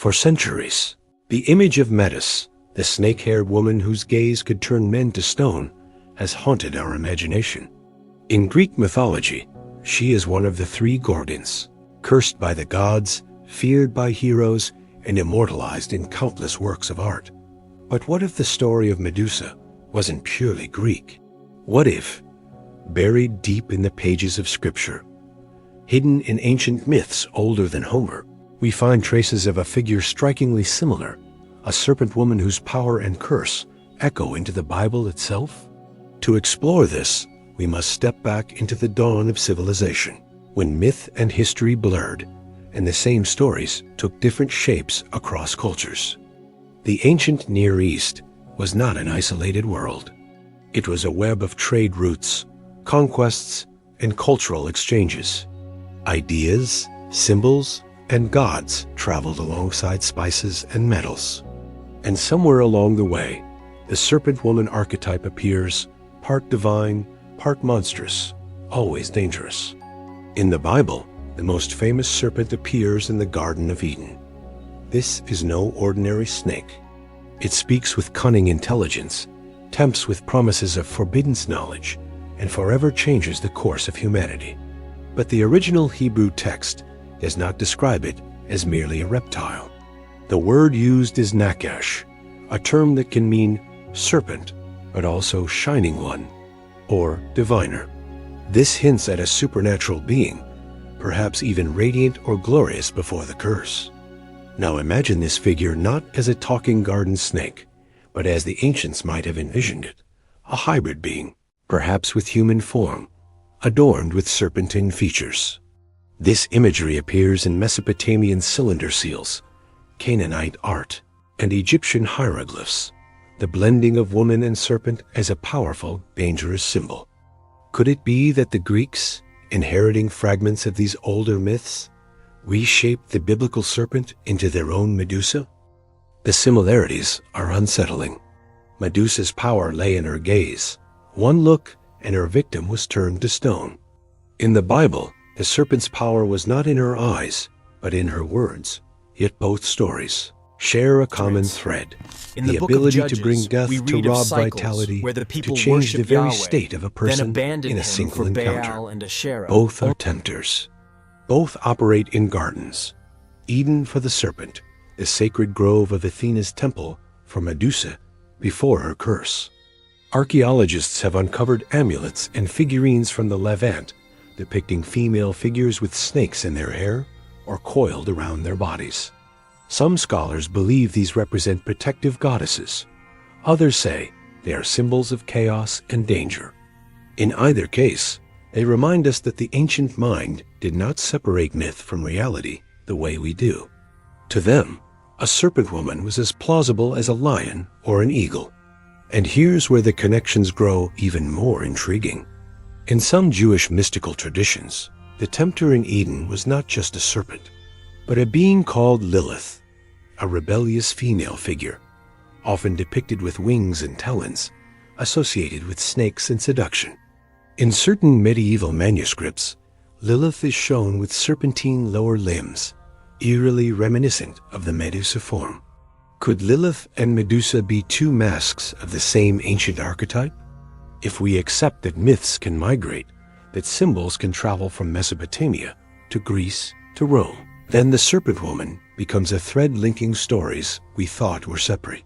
For centuries, the image of Medusa, the snake-haired woman whose gaze could turn men to stone, has haunted our imagination. In Greek mythology, she is one of the three Gorgons, cursed by the gods, feared by heroes, and immortalized in countless works of art. But what if the story of Medusa wasn't purely Greek? What if, buried deep in the pages of Scripture, hidden in ancient myths older than Homer, we find traces of a figure strikingly similar, a serpent woman whose power and curse echo into the Bible itself? To explore this, we must step back into the dawn of civilization, when myth and history blurred, and the same stories took different shapes across cultures. The ancient Near East was not an isolated world. It was a web of trade routes, conquests, and cultural exchanges. Ideas, symbols, and gods traveled alongside spices and metals. And somewhere along the way, the serpent woman archetype appears, part divine, part monstrous, always dangerous. In the Bible, the most famous serpent appears in the Garden of Eden. This is no ordinary snake. It speaks with cunning intelligence, tempts with promises of forbidden knowledge, and forever changes the course of humanity. But the original Hebrew text does not describe it as merely a reptile. The word used is Nachash, a term that can mean serpent, but also shining one, or diviner. This hints at a supernatural being, perhaps even radiant or glorious before the curse. Now imagine this figure not as a talking garden snake, but as the ancients might have envisioned it, a hybrid being, perhaps with human form, adorned with serpentine features. This imagery appears in Mesopotamian cylinder seals, Canaanite art, and Egyptian hieroglyphs, the blending of woman and serpent as a powerful, dangerous symbol. Could it be that the Greeks, inheriting fragments of these older myths, reshaped the biblical serpent into their own Medusa? The similarities are unsettling. Medusa's power lay in her gaze. One look, and her victim was turned to stone. In the Bible, the serpent's power was not in her eyes, but in her words. Yet both stories share a common thread, the ability to bring death, to rob vitality, to change the very state of a person in a single encounter. Both are tempters. Both operate in gardens. Eden for the serpent, the sacred grove of Athena's temple for Medusa before her curse. Archaeologists have uncovered amulets and figurines from the Levant depicting female figures with snakes in their hair or coiled around their bodies. Some scholars believe these represent protective goddesses. Others say they are symbols of chaos and danger. In either case, they remind us that the ancient mind did not separate myth from reality the way we do. To them, a serpent woman was as plausible as a lion or an eagle. And here's where the connections grow even more intriguing. In some Jewish mystical traditions, the tempter in Eden was not just a serpent, but a being called Lilith, a rebellious female figure, often depicted with wings and talons, associated with snakes and seduction. In certain medieval manuscripts, Lilith is shown with serpentine lower limbs, eerily reminiscent of the Medusa form. Could Lilith and Medusa be two masks of the same ancient archetype? If we accept that myths can migrate, that symbols can travel from Mesopotamia to Greece to Rome, then the serpent woman becomes a thread linking stories we thought were separate.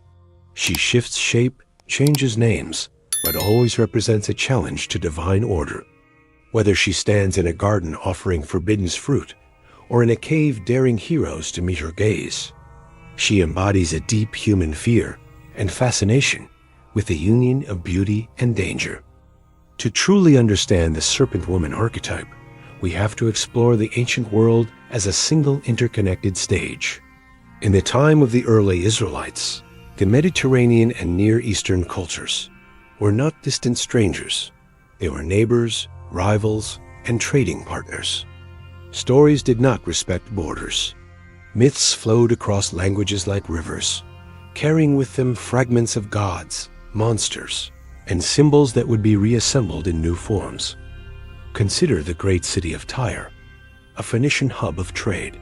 She shifts shape, changes names, but always represents a challenge to divine order. Whether she stands in a garden offering forbidden fruit, or in a cave daring heroes to meet her gaze, she embodies a deep human fear and fascination with the union of beauty and danger. To truly understand the serpent woman archetype, we have to explore the ancient world as a single interconnected stage. In the time of the early Israelites, the Mediterranean and Near Eastern cultures were not distant strangers. They were neighbors, rivals, and trading partners. Stories did not respect borders. Myths flowed across languages like rivers, carrying with them fragments of gods, monsters, and symbols that would be reassembled in new forms. Consider the great city of Tyre, a Phoenician hub of trade.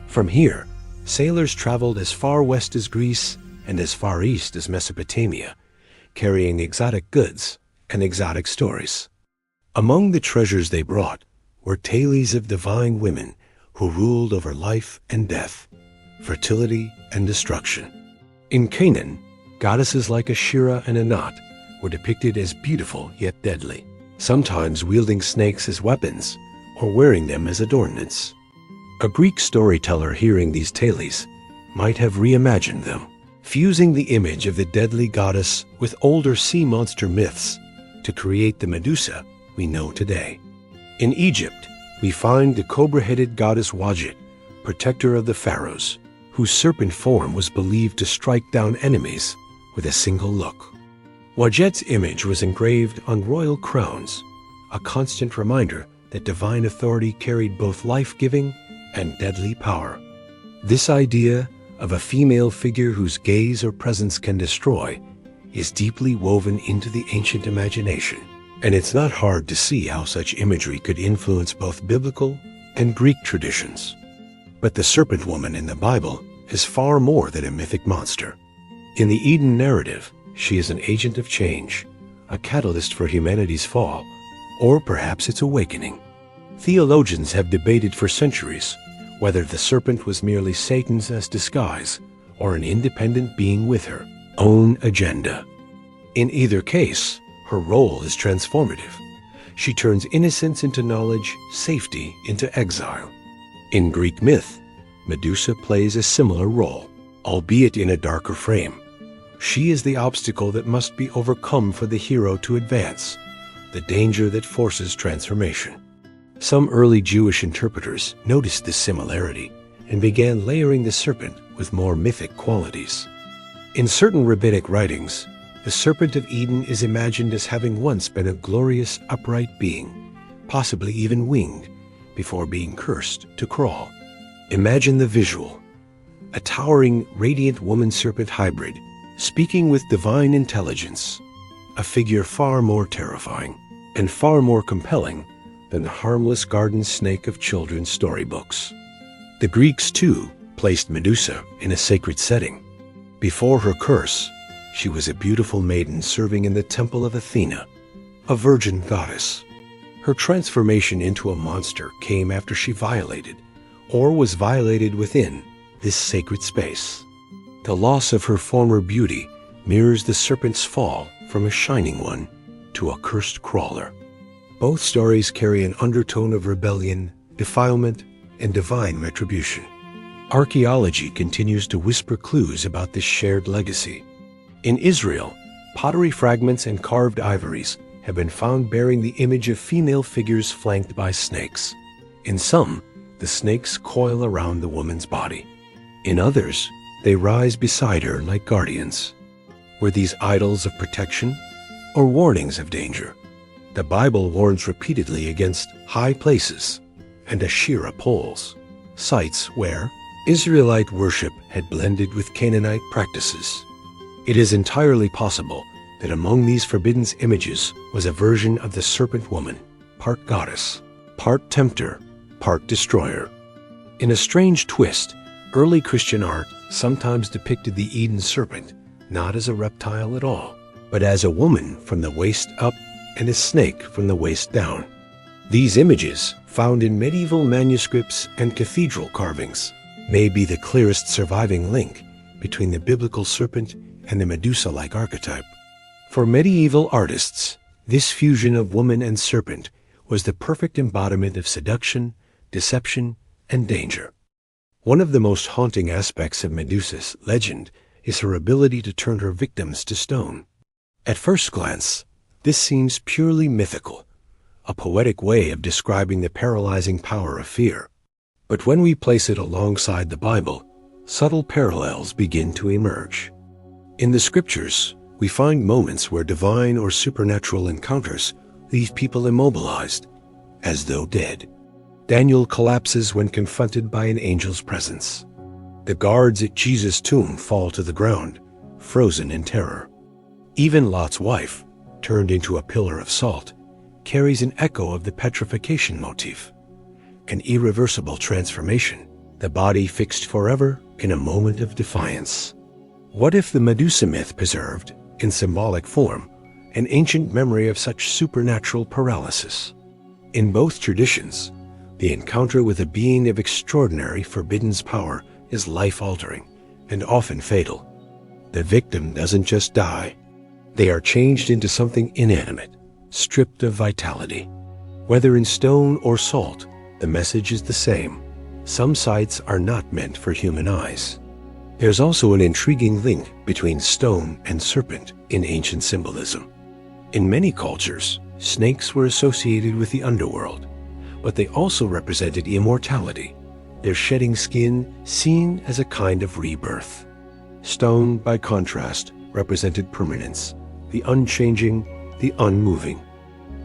From here, sailors traveled as far west as Greece and as far east as Mesopotamia, carrying exotic goods and exotic stories. Among the treasures they brought were tales of divine women who ruled over life and death, fertility and destruction. In Canaan, goddesses like Ashera and Anat were depicted as beautiful yet deadly, sometimes wielding snakes as weapons or wearing them as adornments. A Greek storyteller hearing these tales might have reimagined them, fusing the image of the deadly goddess with older sea monster myths to create the Medusa we know today. In Egypt, we find the cobra-headed goddess Wadjet, protector of the pharaohs, whose serpent form was believed to strike down enemies with a single look. Wadjet's image was engraved on royal crowns, a constant reminder that divine authority carried both life-giving and deadly power. This idea of a female figure whose gaze or presence can destroy is deeply woven into the ancient imagination, and it's not hard to see how such imagery could influence both biblical and Greek traditions. But the serpent woman in the Bible is far more than a mythic monster. In the Eden narrative, she is an agent of change, a catalyst for humanity's fall, or perhaps its awakening. Theologians have debated for centuries whether the serpent was merely Satan's disguise or an independent being with her own agenda. In either case, her role is transformative. She turns innocence into knowledge, safety into exile. In Greek myth, Medusa plays a similar role, albeit in a darker frame. She is the obstacle that must be overcome for the hero to advance, the danger that forces transformation. Some early Jewish interpreters noticed this similarity and began layering the serpent with more mythic qualities. In certain rabbinic writings, the serpent of Eden is imagined as having once been a glorious, upright being, possibly even winged, before being cursed to crawl. Imagine the visual: a towering, radiant woman-serpent hybrid, speaking with divine intelligence, a figure far more terrifying and far more compelling than the harmless garden snake of children's storybooks. The Greeks, too, placed Medusa in a sacred setting. Before her curse, she was a beautiful maiden serving in the temple of Athena, a virgin goddess. Her transformation into a monster came after she violated, or was violated within, this sacred space. The loss of her former beauty mirrors the serpent's fall from a shining one to a cursed crawler. Both stories carry an undertone of rebellion, defilement, and divine retribution. Archaeology continues to whisper clues about this shared legacy. In Israel, pottery fragments and carved ivories have been found bearing the image of female figures flanked by snakes. In some, the snakes coil around the woman's body. In others, they rise beside her like guardians. Were these idols of protection or warnings of danger? The Bible warns repeatedly against high places and Asherah poles, sites where Israelite worship had blended with Canaanite practices. It is entirely possible that among these forbidden images was a version of the serpent woman, part goddess, part tempter, part destroyer. In a strange twist, early Christian art sometimes depicted the Eden serpent not as a reptile at all, but as a woman from the waist up and a snake from the waist down. These images, found in medieval manuscripts and cathedral carvings, may be the clearest surviving link between the biblical serpent and the Medusa-like archetype. For medieval artists, this fusion of woman and serpent was the perfect embodiment of seduction, deception, and danger. One of the most haunting aspects of Medusa's legend is her ability to turn her victims to stone. At first glance, this seems purely mythical, a poetic way of describing the paralyzing power of fear. But when we place it alongside the Bible, subtle parallels begin to emerge. In the scriptures, we find moments where divine or supernatural encounters leave people immobilized, as though dead. Daniel collapses when confronted by an angel's presence. The guards at Jesus' tomb fall to the ground, frozen in terror. Even Lot's wife, turned into a pillar of salt, carries an echo of the petrification motif, an irreversible transformation, the body fixed forever in a moment of defiance. What if the Medusa myth preserved, in symbolic form, an ancient memory of such supernatural paralysis? In both traditions, the encounter with a being of extraordinary forbidden power is life-altering and often fatal. The victim doesn't just die. They are changed into something inanimate, stripped of vitality. Whether in stone or salt, the message is the same. Some sights are not meant for human eyes. There's also an intriguing link between stone and serpent in ancient symbolism. In many cultures, snakes were associated with the underworld, but they also represented immortality, their shedding skin seen as a kind of rebirth. Stone, by contrast, represented permanence, the unchanging, the unmoving.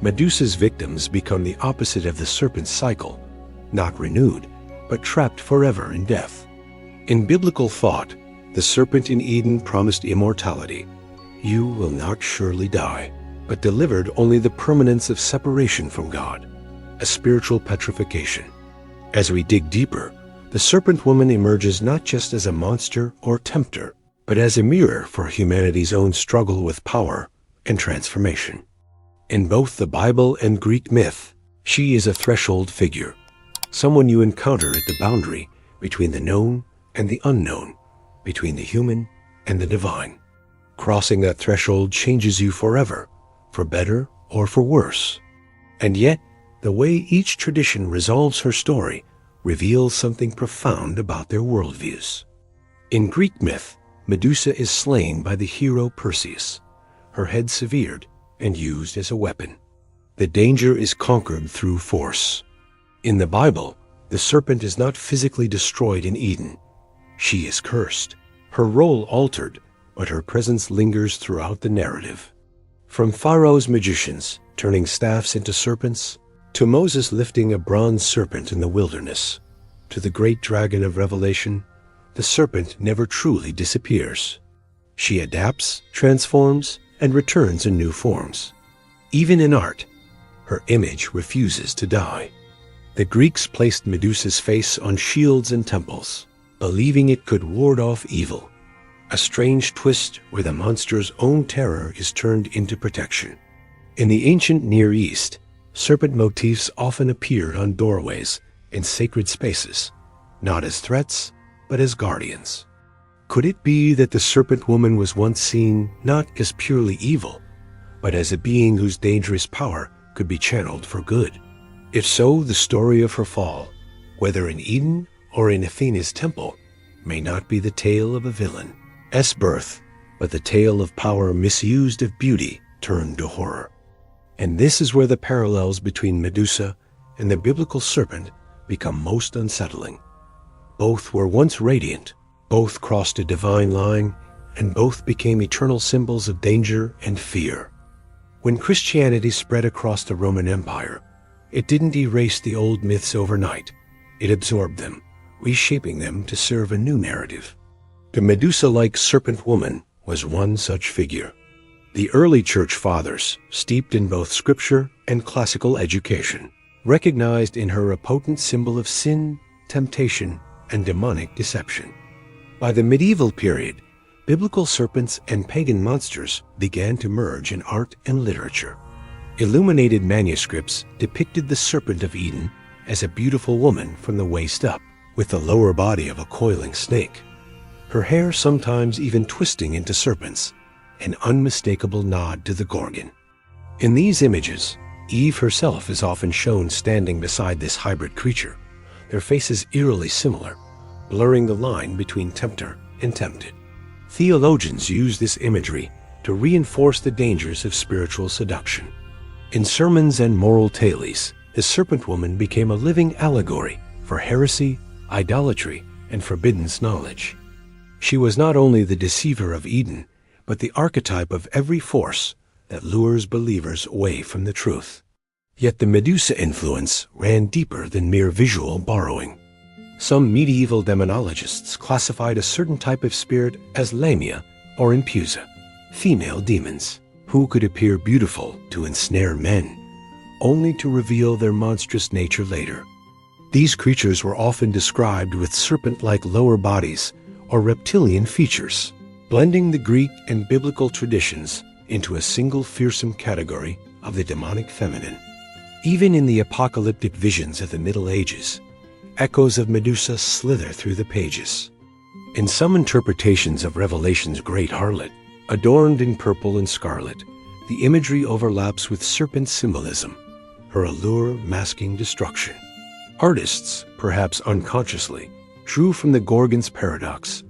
Medusa's victims become the opposite of the serpent's cycle, not renewed, but trapped forever in death. In biblical thought, the serpent in Eden promised immortality. You will not surely die, but delivered only the permanence of separation from God, a spiritual petrification. As we dig deeper, the serpent-woman emerges not just as a monster or tempter, but as a mirror for humanity's own struggle with power and transformation. In both the Bible and Greek myth, she is a threshold figure, someone you encounter at the boundary between the known and the unknown, between the human and the divine. Crossing that threshold changes you forever, for better or for worse. And yet, the way each tradition resolves her story reveals something profound about their worldviews. In Greek myth, Medusa is slain by the hero Perseus, her head severed and used as a weapon. The danger is conquered through force. In the Bible, the serpent is not physically destroyed in Eden. She is cursed, her role altered, but her presence lingers throughout the narrative. From Pharaoh's magicians turning staffs into serpents, to Moses lifting a bronze serpent in the wilderness, to the great dragon of Revelation, the serpent never truly disappears. She adapts, transforms, and returns in new forms. Even in art, her image refuses to die. The Greeks placed Medusa's face on shields and temples, believing it could ward off evil. A strange twist where the monster's own terror is turned into protection. In the ancient Near East, serpent motifs often appeared on doorways in sacred spaces, not as threats, but as guardians. Could it be that the serpent woman was once seen not as purely evil, but as a being whose dangerous power could be channeled for good? If so, the story of her fall, whether in Eden or in Athena's temple, may not be the tale of a villain's birth, but the tale of power misused, of beauty turned to horror. And this is where the parallels between Medusa and the biblical serpent become most unsettling. Both were once radiant, both crossed a divine line, and both became eternal symbols of danger and fear. When Christianity spread across the Roman Empire, it didn't erase the old myths overnight. It absorbed them, reshaping them to serve a new narrative. The Medusa-like serpent woman was one such figure. The early church fathers, steeped in both scripture and classical education, recognized in her a potent symbol of sin, temptation, and demonic deception. By the medieval period, biblical serpents and pagan monsters began to merge in art and literature. Illuminated manuscripts depicted the serpent of Eden as a beautiful woman from the waist up, with the lower body of a coiling snake. Her hair sometimes even twisting into serpents, an unmistakable nod to the Gorgon. In these images, Eve herself is often shown standing beside this hybrid creature, their faces eerily similar, blurring the line between tempter and tempted. Theologians use this imagery to reinforce the dangers of spiritual seduction. In sermons and moral tales, the serpent woman became a living allegory for heresy, idolatry, and forbidden knowledge. She was not only the deceiver of Eden, but the archetype of every force that lures believers away from the truth. Yet the Medusa influence ran deeper than mere visual borrowing. Some medieval demonologists classified a certain type of spirit as Lamia or Impusa, female demons, who could appear beautiful to ensnare men, only to reveal their monstrous nature later. These creatures were often described with serpent-like lower bodies or reptilian features, blending the Greek and biblical traditions into a single fearsome category of the demonic feminine. Even in the apocalyptic visions of the Middle Ages, echoes of Medusa slither through the pages. In some interpretations of Revelation's great harlot, adorned in purple and scarlet, the imagery overlaps with serpent symbolism, her allure masking destruction. Artists, perhaps unconsciously, drew from the Gorgon's paradox,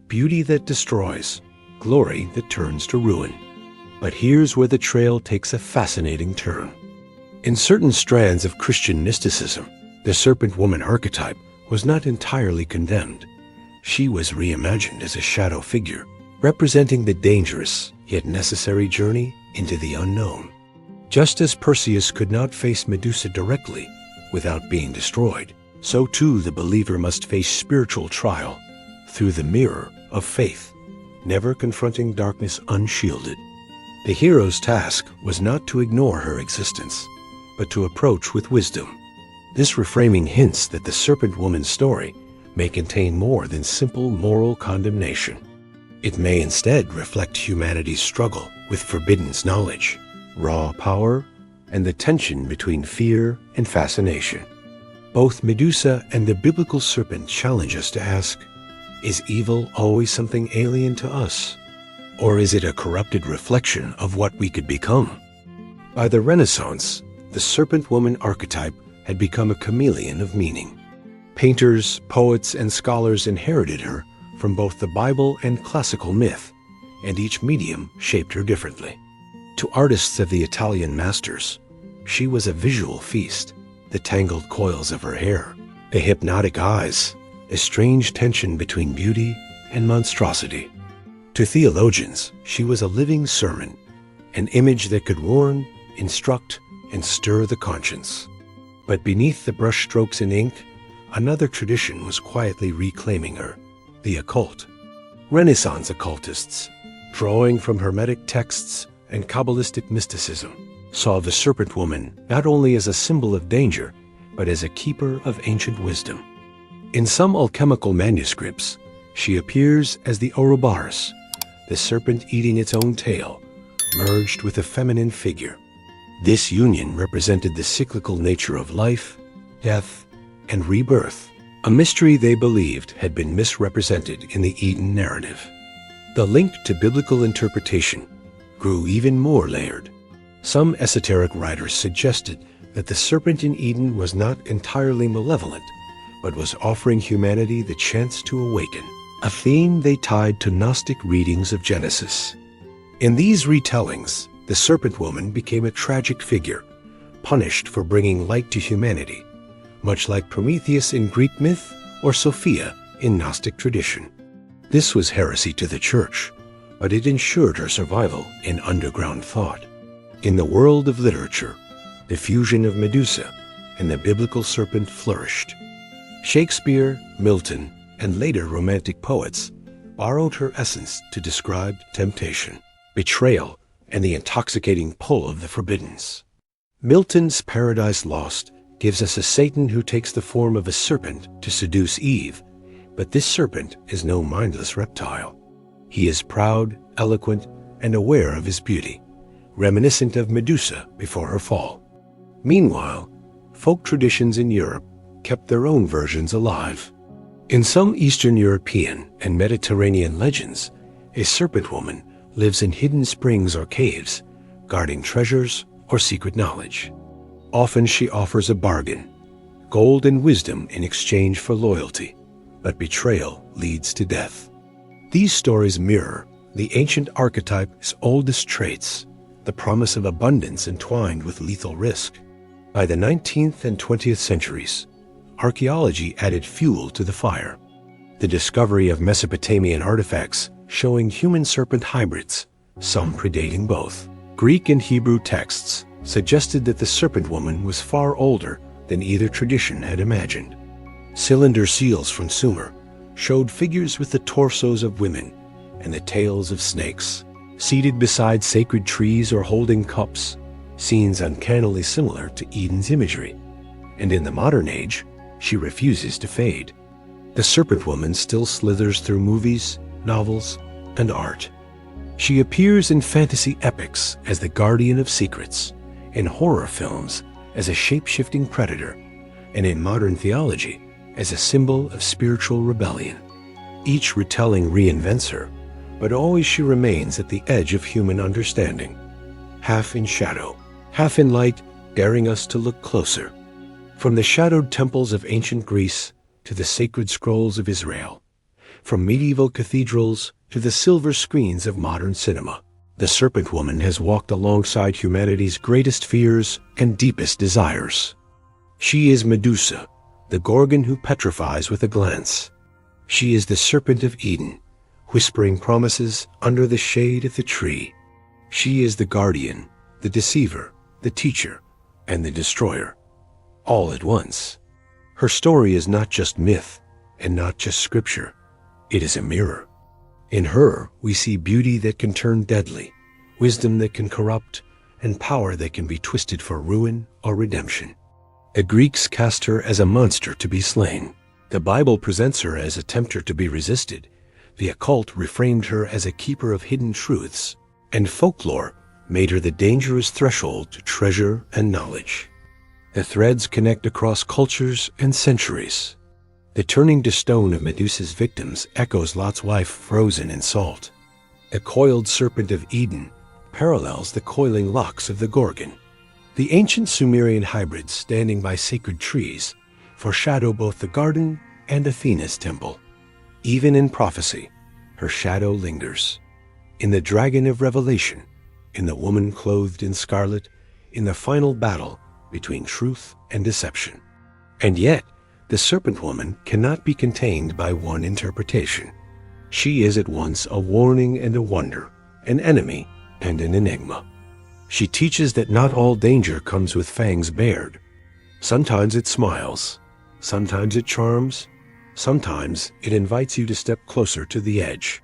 beauty that destroys, glory that turns to ruin. But here's where the trail takes a fascinating turn. In certain strands of Christian mysticism, the serpent-woman archetype was not entirely condemned. She was reimagined as a shadow figure, representing the dangerous yet necessary journey into the unknown. Just as Perseus could not face Medusa directly without being destroyed, so too the believer must face spiritual trial through the mirror of faith, never confronting darkness unshielded. The hero's task was not to ignore her existence, but to approach with wisdom. This reframing hints that the serpent-woman story may contain more than simple moral condemnation. It may instead reflect humanity's struggle with forbidden knowledge, raw power, and the tension between fear and fascination. Both Medusa and the biblical serpent challenge us to ask, is evil always something alien to us? Or is it a corrupted reflection of what we could become? By the Renaissance, the serpent-woman archetype had become a chameleon of meaning. Painters, poets, and scholars inherited her from both the Bible and classical myth, and each medium shaped her differently. To artists of the Italian masters, she was a visual feast, the tangled coils of her hair, the hypnotic eyes, a strange tension between beauty and monstrosity. To theologians, she was a living sermon, an image that could warn, instruct, and stir the conscience. But beneath the brushstrokes in ink, another tradition was quietly reclaiming her, the occult. Renaissance occultists, drawing from Hermetic texts and Kabbalistic mysticism, saw the serpent-woman not only as a symbol of danger, but as a keeper of ancient wisdom. In some alchemical manuscripts, she appears as the Ouroboros, the serpent eating its own tail, merged with a feminine figure. This union represented the cyclical nature of life, death, and rebirth, a mystery they believed had been misrepresented in the Eden narrative. The link to biblical interpretation grew even more layered. Some esoteric writers suggested that the serpent in Eden was not entirely malevolent, but was offering humanity the chance to awaken, a theme they tied to Gnostic readings of Genesis. In these retellings, the serpent-woman became a tragic figure, punished for bringing light to humanity, much like Prometheus in Greek myth or Sophia in Gnostic tradition. This was heresy to the Church, but it ensured her survival in underground thought. In the world of literature, the fusion of Medusa and the biblical serpent flourished. Shakespeare, Milton, and later Romantic poets borrowed her essence to describe temptation, betrayal, and the intoxicating pull of the forbiddens. Milton's Paradise Lost gives us a Satan who takes the form of a serpent to seduce Eve, but this serpent is no mindless reptile. He is proud, eloquent, and aware of his beauty, reminiscent of Medusa before her fall. Meanwhile, folk traditions in Europe kept their own versions alive. In some Eastern European and Mediterranean legends, a serpent woman lives in hidden springs or caves, guarding treasures or secret knowledge. Often she offers a bargain, gold and wisdom in exchange for loyalty, but betrayal leads to death. These stories mirror the ancient archetype's oldest traits, the promise of abundance entwined with lethal risk. By the 19th and 20th centuries, archaeology added fuel to the fire. The discovery of Mesopotamian artifacts showing human-serpent hybrids, some predating both. Greek and Hebrew texts suggested that the serpent woman was far older than either tradition had imagined. Cylinder seals from Sumer showed figures with the torsos of women and the tails of snakes, seated beside sacred trees or holding cups, scenes uncannily similar to Eden's imagery. And in the modern age, she refuses to fade. the serpent-woman still slithers through movies, novels, and art. She appears in fantasy epics as the guardian of secrets, in horror films as a shape-shifting predator, and in modern theology as a symbol of spiritual rebellion. Each retelling reinvents her, but always she remains at the edge of human understanding, half in shadow, half in light, daring us to look closer. From the shadowed temples of ancient Greece to the sacred scrolls of Israel, from medieval cathedrals to the silver screens of modern cinema, the serpent woman has walked alongside humanity's greatest fears and deepest desires. She is Medusa, the gorgon who petrifies with a glance. She is the serpent of Eden, whispering promises under the shade of the tree. She is the guardian, the deceiver, the teacher, and the destroyer, all at once. Her story is not just myth and not just scripture. It is a mirror. In her, we see beauty that can turn deadly, wisdom that can corrupt, and power that can be twisted for ruin or redemption. The Greeks cast her as a monster to be slain. The Bible presents her as a tempter to be resisted. The occult reframed her as a keeper of hidden truths, and folklore made her the dangerous threshold to treasure and knowledge. The threads connect across cultures and centuries. The turning to stone of Medusa's victims echoes Lot's wife frozen in salt. The coiled serpent of Eden parallels the coiling locks of the Gorgon. The ancient Sumerian hybrids standing by sacred trees foreshadow both the garden and Athena's temple. Even in prophecy, her shadow lingers. In the dragon of Revelation, in the woman clothed in scarlet, in the final battle between truth and deception. And yet, the serpent woman cannot be contained by one interpretation. She is at once a warning and a wonder, an enemy and an enigma. She teaches that not all danger comes with fangs bared. Sometimes it smiles, sometimes it charms, sometimes it invites you to step closer to the edge.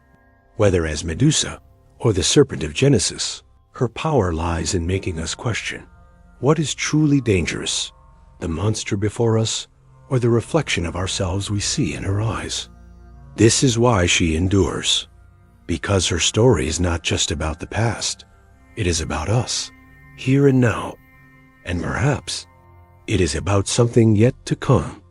Whether as Medusa or the serpent of Genesis, her power lies in making us question, what is truly dangerous, the monster before us, or the reflection of ourselves we see in her eyes? This is why she endures, because her story is not just about the past. It is about us, here and now, and perhaps it is about something yet to come.